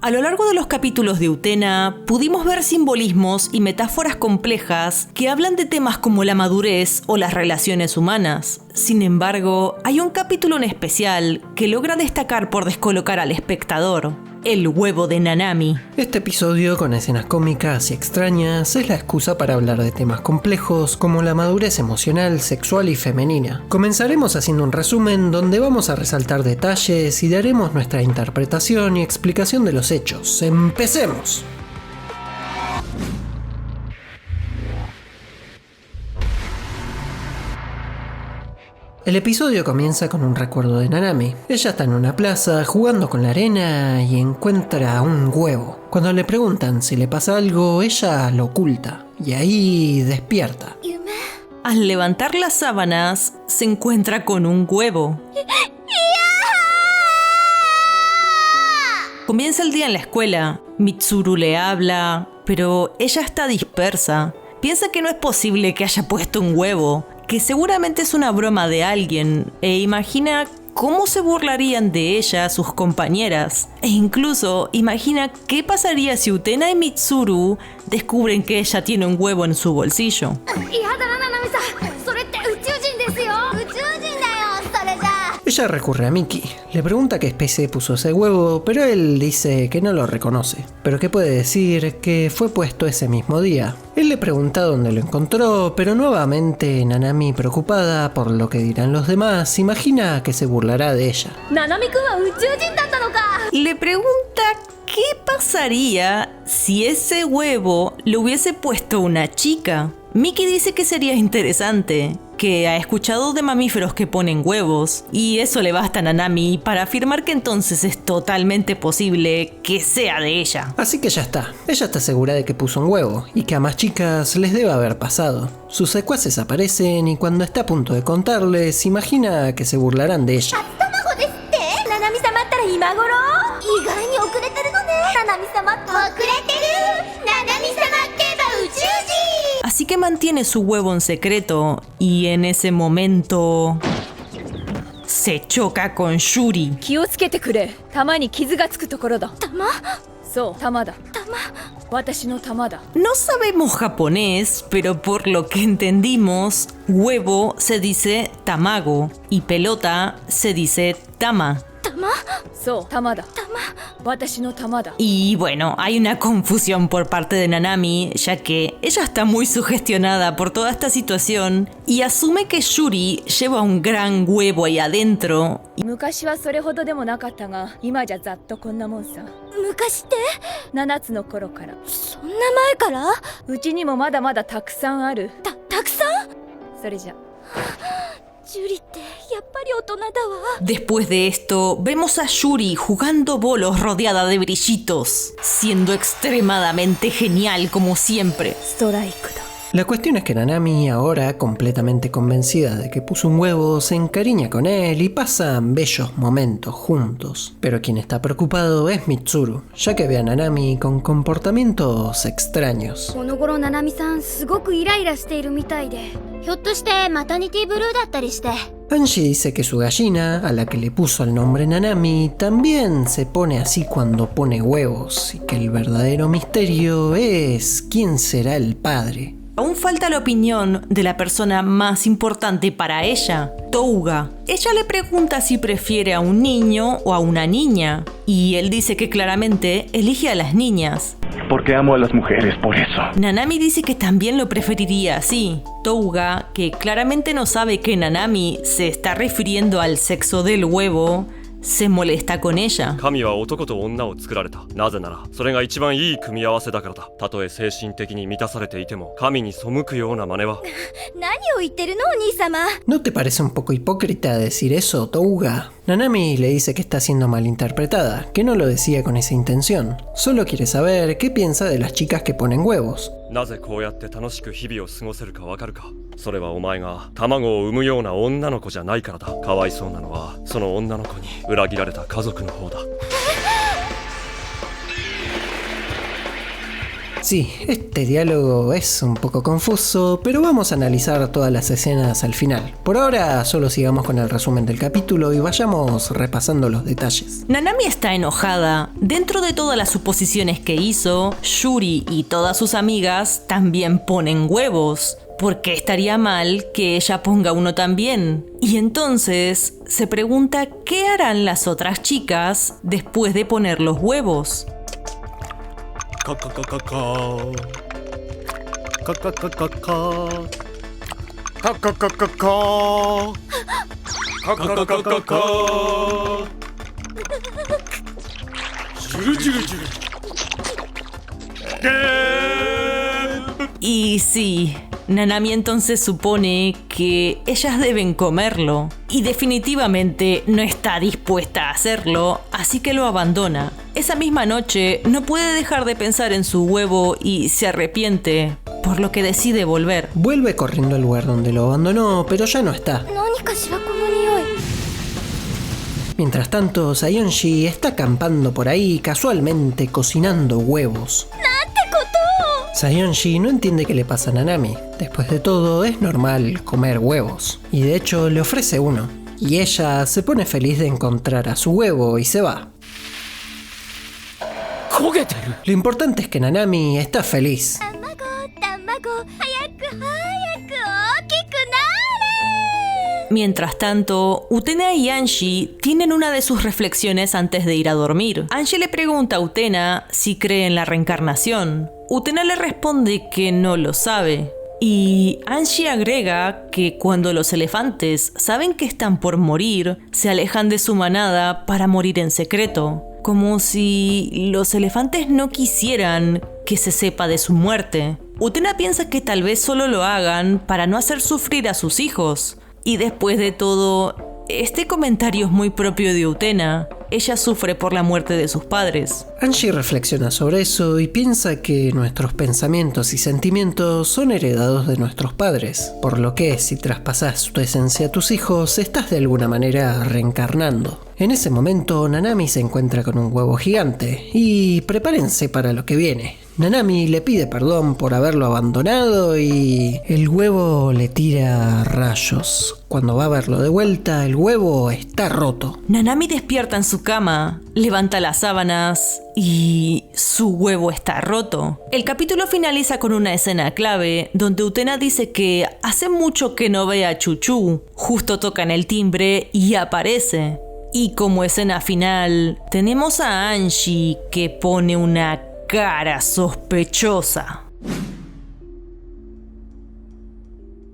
A lo largo de los capítulos de Utena, pudimos ver simbolismos y metáforas complejas que hablan de temas como la madurez o las relaciones humanas. Sin embargo, hay un capítulo en especial que logra destacar por descolocar al espectador: el huevo de Nanami. Este episodio, con escenas cómicas y extrañas, es la excusa para hablar de temas complejos como la madurez emocional, sexual y femenina. Comenzaremos haciendo un resumen donde vamos a resaltar detalles y daremos nuestra interpretación y explicación de los hechos. ¡Empecemos! El episodio comienza con un recuerdo de Nanami. Ella está en una plaza jugando con la arena y encuentra un huevo. Cuando le preguntan si le pasa algo, ella lo oculta y ahí despierta. Al levantar las sábanas, se encuentra con un huevo. Comienza el día en la escuela. Mitsuru le habla, pero ella está dispersa. Piensa que no es posible que haya puesto un huevo, que seguramente es una broma de alguien, e imagina cómo se burlarían de ella sus compañeras. E incluso imagina qué pasaría si Utena y Mitsuru descubren que ella tiene un huevo en su bolsillo. Ella recurre a Miki, le pregunta qué especie puso ese huevo, pero él dice que no lo reconoce, pero que puede decir que fue puesto ese mismo día. Él le pregunta dónde lo encontró, pero nuevamente Nanami, preocupada por lo que dirán los demás, imagina que se burlará de ella. Le pregunta qué pasaría si ese huevo lo hubiese puesto una chica. Miki dice que sería interesante, que ha escuchado de mamíferos que ponen huevos, y eso le basta a Nanami para afirmar que entonces es totalmente posible que sea de ella. Así que ya está, ella está segura de que puso un huevo, y que a más chicas les debe haber pasado. Sus secuaces aparecen y cuando está a punto de contarles, imagina que se burlarán de ella. Así que mantiene su huevo en secreto y en ese momento se choca con Yuri. No sabemos japonés, pero por lo que entendimos, huevo se dice tamago y pelota se dice tama. Y bueno, hay una confusión por parte de Nanami, ya que ella está muy sugestionada por toda esta situación y asume que Yuri lleva un gran huevo ahí adentro. Después de esto, vemos a Yuri jugando bolos rodeada de brillitos, siendo extremadamente genial como siempre. La cuestión es que Nanami, ahora completamente convencida de que puso un huevo, se encariña con él y pasan bellos momentos juntos. Pero quien está preocupado es Mitsuru, ya que ve a Nanami con comportamientos extraños. Angie dice que su gallina, a la que le puso el nombre Nanami, también se pone así cuando pone huevos, y que el verdadero misterio es quién será el padre. Aún falta la opinión de la persona más importante para ella, Touga. Ella le pregunta si prefiere a un niño o a una niña, y él dice que claramente elige a las niñas. Porque amo a las mujeres, por eso. Nanami dice que también lo preferiría así. Touga, que claramente no sabe que Nanami se está refiriendo al sexo del huevo, se molesta con ella. ¿No te parece un poco hipócrita decir eso, Touga? Nanami le dice que está siendo malinterpretada, que no lo decía con esa intención. Solo quiere saber qué piensa de las chicas que ponen huevos. Sí, este diálogo es un poco confuso, pero vamos a analizar todas las escenas al final. Por ahora solo sigamos con el resumen del capítulo y vayamos repasando los detalles. Nanami está enojada. Dentro de todas las suposiciones que hizo, Yuri y todas sus amigas también ponen huevos. Porque estaría mal que ella ponga uno también. Y entonces se pregunta qué harán las otras chicas después de poner los huevos. Y sí, Nanami entonces supone que ellas deben comerlo y definitivamente no está dispuesta a hacerlo, así que lo abandona. Esa misma noche no puede dejar de pensar en su huevo y se arrepiente, por lo que decide volver. Vuelve corriendo al lugar donde lo abandonó, pero ya no está. Mientras tanto, Sayonji está acampando por ahí, casualmente cocinando huevos. Sayonji no entiende qué le pasa a Nanami. Después de todo, es normal comer huevos. Y de hecho, le ofrece uno. Y ella se pone feliz de encontrar a su huevo y se va. Lo importante es que Nanami está feliz. Mientras tanto, Utena y Angie tienen una de sus reflexiones antes de ir a dormir. Angie le pregunta a Utena si cree en la reencarnación. Utena le responde que no lo sabe. Y Angie agrega que cuando los elefantes saben que están por morir, se alejan de su manada para morir en secreto. Como si los elefantes no quisieran que se sepa de su muerte. Utena piensa que tal vez solo lo hagan para no hacer sufrir a sus hijos. Y después de todo, este comentario es muy propio de Utena. Ella sufre por la muerte de sus padres. Angie reflexiona sobre eso y piensa que nuestros pensamientos y sentimientos son heredados de nuestros padres, por lo que si traspasas tu esencia a tus hijos, estás de alguna manera reencarnando. En ese momento, Nanami se encuentra con un huevo gigante y prepárense para lo que viene. Nanami le pide perdón por haberlo abandonado y el huevo le tira rayos. Cuando va a verlo de vuelta, el huevo está roto. Nanami despierta en su cama, levanta las sábanas y su huevo está roto. El capítulo finaliza con una escena clave donde Utena dice que hace mucho que no ve a Chuchu. Justo tocan el timbre y aparece. Y como escena final, tenemos a Angie que pone una cara sospechosa.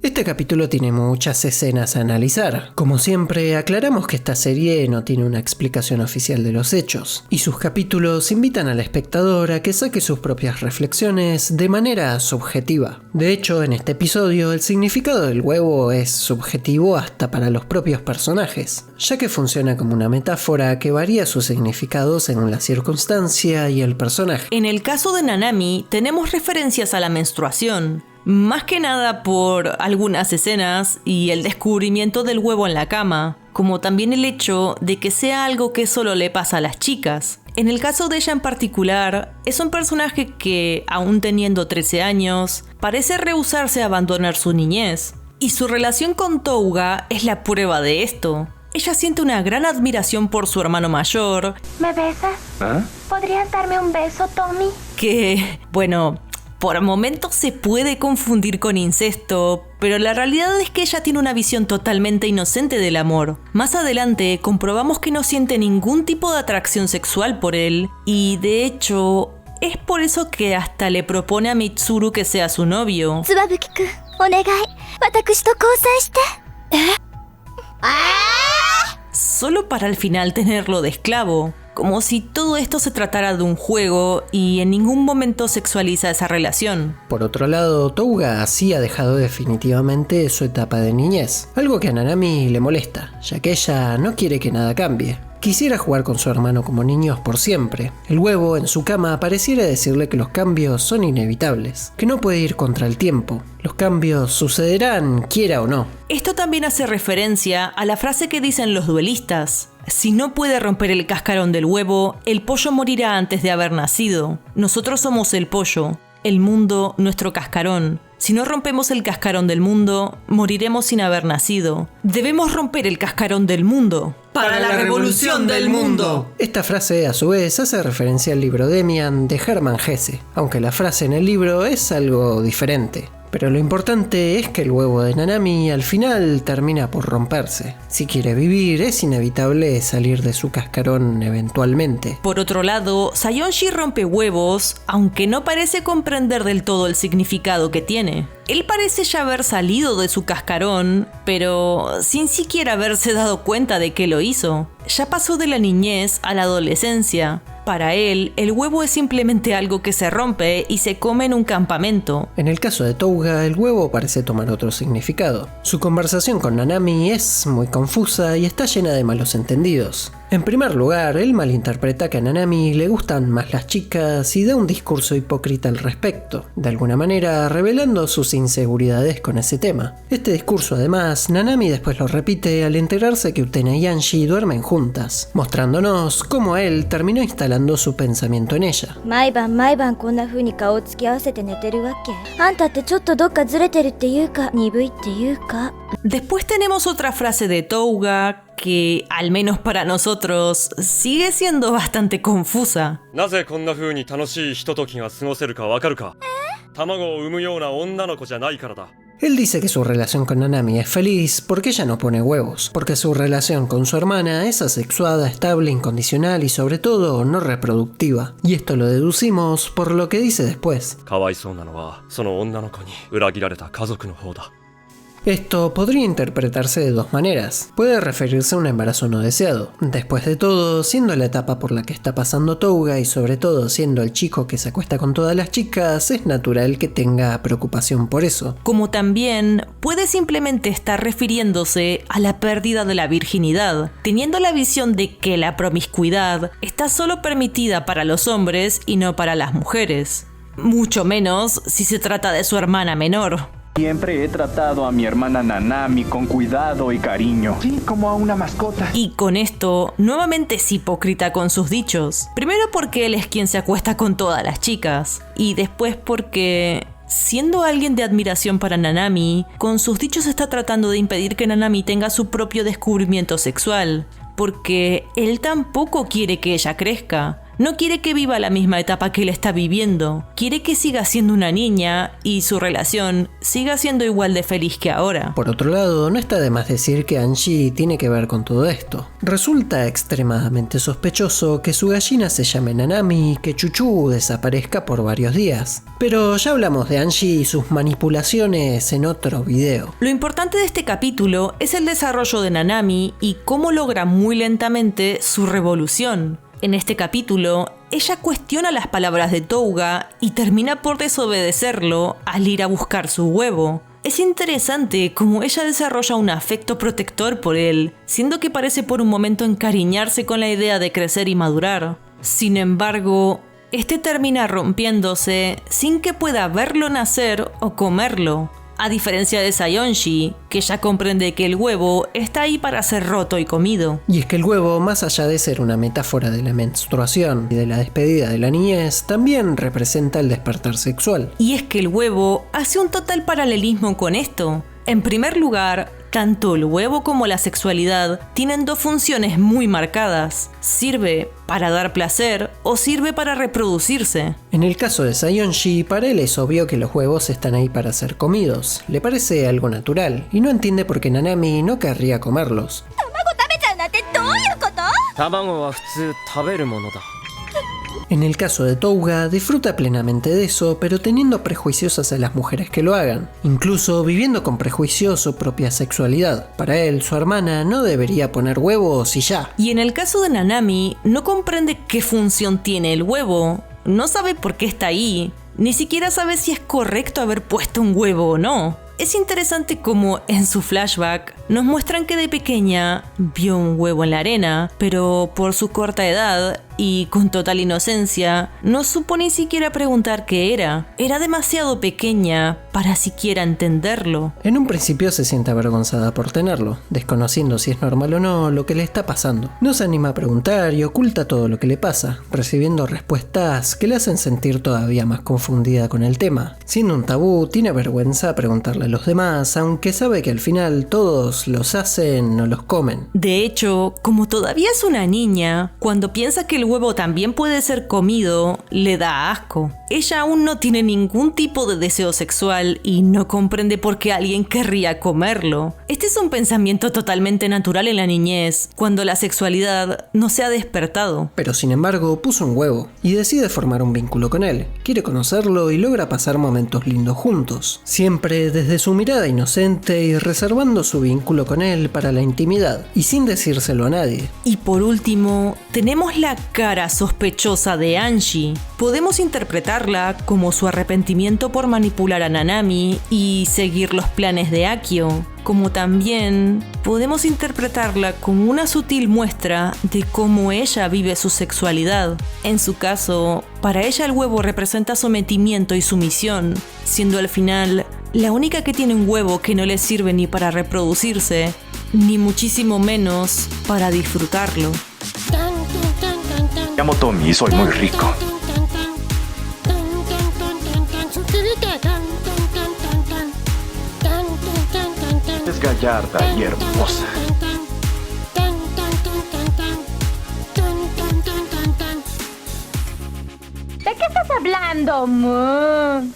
Este capítulo tiene muchas escenas a analizar. Como siempre, aclaramos que esta serie no tiene una explicación oficial de los hechos, y sus capítulos invitan al espectador a que saque sus propias reflexiones de manera subjetiva. De hecho, en este episodio, el significado del huevo es subjetivo hasta para los propios personajes, ya que funciona como una metáfora que varía su significado según la circunstancia y el personaje. En el caso de Nanami, tenemos referencias a la menstruación. Más que nada por algunas escenas y el descubrimiento del huevo en la cama, como también el hecho de que sea algo que solo le pasa a las chicas. En el caso de ella en particular, es un personaje que, aún teniendo 13 años, parece rehusarse a abandonar su niñez. Y su relación con Touga es la prueba de esto. Ella siente una gran admiración por su hermano mayor. ¿Me besas? ¿Ah? ¿Podrías darme un beso, Tommy? Que, bueno, por momentos se puede confundir con incesto, pero la realidad es que ella tiene una visión totalmente inocente del amor. Más adelante comprobamos que no siente ningún tipo de atracción sexual por él, y de hecho, es por eso que hasta le propone a Mitsuru que sea su novio. Tsubabuki-kun, onegai, watakushi to kousai shite. Solo para al final tenerlo de esclavo. Como si todo esto se tratara de un juego y en ningún momento sexualiza esa relación. Por otro lado, Touga sí ha dejado definitivamente su etapa de niñez, algo que a Nanami le molesta, ya que ella no quiere que nada cambie. Quisiera jugar con su hermano como niños por siempre. El huevo en su cama pareciera decirle que los cambios son inevitables, que no puede ir contra el tiempo. Los cambios sucederán, quiera o no. Esto también hace referencia a la frase que dicen los duelistas. Si no puede romper el cascarón del huevo, el pollo morirá antes de haber nacido. Nosotros somos el pollo. el mundo, nuestro cascarón. Si no rompemos el cascarón del mundo, moriremos sin haber nacido. Debemos romper el cascarón del mundo. ¡Para la revolución del mundo! Esta frase, a su vez, hace referencia al libro Demian de Hermann Hesse, aunque la frase en el libro es algo diferente. Pero lo importante es que el huevo de Nanami al final termina por romperse. Si quiere vivir, es inevitable salir de su cascarón eventualmente. Por otro lado, Sayonji rompe huevos, aunque no parece comprender del todo el significado que tiene. Él parece ya haber salido de su cascarón, pero sin siquiera haberse dado cuenta de que lo hizo. Ya pasó de la niñez a la adolescencia. Para él, el huevo es simplemente algo que se rompe y se come en un campamento. En el caso de Touga, el huevo parece tomar otro significado. Su conversación con Nanami es muy confusa y está llena de malos entendidos. En primer lugar, él malinterpreta que a Nanami le gustan más las chicas y da un discurso hipócrita al respecto, de alguna manera revelando sus inseguridades con ese tema. Este discurso además, Nanami después lo repite al enterarse que Utena y Angie duermen juntas, mostrándonos cómo él terminó instalando su pensamiento en ella. 毎晩こんな風に顔を突き合わせて寝てるわけ。あんたってちょっとどっかずれてるっていうか、鈍いっていうか。 Después tenemos otra frase de Touga que, al menos para nosotros, sigue siendo bastante confusa. なぜこんな風に楽しいひとときが過ごせるかわかるか。卵を産むような女の子じゃないからだ。 Él dice que su relación con Nanami es feliz porque ella no pone huevos, porque su relación con su hermana es asexuada, estable, incondicional y sobre todo no reproductiva. Y esto lo deducimos por lo que dice después. かわいそうなのはその女の子に裏切られた家族の方だ。 Esto podría interpretarse de dos maneras. Puede referirse a un embarazo no deseado. Después de todo, siendo la etapa por la que está pasando Touga y sobre todo siendo el chico que se acuesta con todas las chicas, es natural que tenga preocupación por eso. Como también puede simplemente estar refiriéndose a la pérdida de la virginidad, teniendo la visión de que la promiscuidad está solo permitida para los hombres y no para las mujeres. Mucho menos si se trata de su hermana menor. Siempre he tratado a mi hermana Nanami con cuidado y cariño. Sí, como a una mascota. Y con esto, nuevamente es hipócrita con sus dichos. Primero porque él es quien se acuesta con todas las chicas. Y después porque, siendo alguien de admiración para Nanami, con sus dichos está tratando de impedir que Nanami tenga su propio descubrimiento sexual. Porque él tampoco quiere que ella crezca. No quiere que viva la misma etapa que él está viviendo. Quiere que siga siendo una niña y su relación siga siendo igual de feliz que ahora. Por otro lado, no está de más decir que Angie tiene que ver con todo esto. Resulta extremadamente sospechoso que su gallina se llame Nanami y que Chuchu desaparezca por varios días. Pero ya hablamos de Angie y sus manipulaciones en otro video. Lo importante de este capítulo es el desarrollo de Nanami y cómo logra muy lentamente su revolución. En este capítulo, ella cuestiona las palabras de Touga y termina por desobedecerlo al ir a buscar su huevo. Es interesante cómo ella desarrolla un afecto protector por él, siendo que parece por un momento encariñarse con la idea de crecer y madurar. Sin embargo, este termina rompiéndose sin que pueda verlo nacer o comerlo. A diferencia de Sayonji, que ya comprende que el huevo está ahí para ser roto y comido. Y es que el huevo, más allá de ser una metáfora de la menstruación y de la despedida de la niñez, también representa el despertar sexual. Y es que el huevo hace un total paralelismo con esto. En primer lugar, tanto el huevo como la sexualidad tienen dos funciones muy marcadas. Sirve para dar placer o sirve para reproducirse. En el caso de Sayonji, para él es obvio que los huevos están ahí para ser comidos. Le parece algo natural y no entiende por qué Nanami no querría comerlos. 食べちゃうなんてどういうこと？卵は普通食べるものだ。 En el caso de Touga, disfruta plenamente de eso, pero teniendo prejuicios hacia las mujeres que lo hagan, incluso viviendo con prejuicios su propia sexualidad. Para él, su hermana no debería poner huevos y ya. Y en el caso de Nanami, no comprende qué función tiene el huevo, no sabe por qué está ahí, ni siquiera sabe si es correcto haber puesto un huevo o no. Es interesante cómo en su flashback Nos muestran que de pequeña vio un huevo en la arena, pero por su corta edad y con total inocencia, no supo ni siquiera preguntar qué era. Era demasiado pequeña para siquiera entenderlo. En un principio se siente avergonzada por tenerlo, desconociendo si es normal o no lo que le está pasando. No se anima a preguntar y oculta todo lo que le pasa, recibiendo respuestas que le hacen sentir todavía más confundida con el tema. Siendo un tabú, tiene vergüenza a preguntarle a los demás, aunque sabe que al final todos los hacen o los comen. De hecho, como todavía es una niña, cuando piensa que el huevo también puede ser comido, le da asco. Ella aún no tiene ningún tipo de deseo sexual y no comprende por qué alguien querría comerlo. Este es un pensamiento totalmente natural en la niñez, cuando la sexualidad no se ha despertado. Pero sin embargo, puso un huevo y decide formar un vínculo con él. Quiere conocerlo y logra pasar momentos lindos juntos, siempre desde su mirada inocente y reservando su vínculo con él para la intimidad y sin decírselo a nadie. Y por último, tenemos la cara sospechosa de Angie. Podemos interpretarla como su arrepentimiento por manipular a Nanami y seguir los planes de Akio, como también podemos interpretarla como una sutil muestra de cómo ella vive su sexualidad. En su caso, para ella el huevo representa sometimiento y sumisión, siendo al final la única que tiene un huevo que no le sirve ni para reproducirse, ni muchísimo menos para disfrutarlo. Me llamo Tommy y soy muy rico. Es gallarda y hermosa. ¿De qué estás hablando, Moon?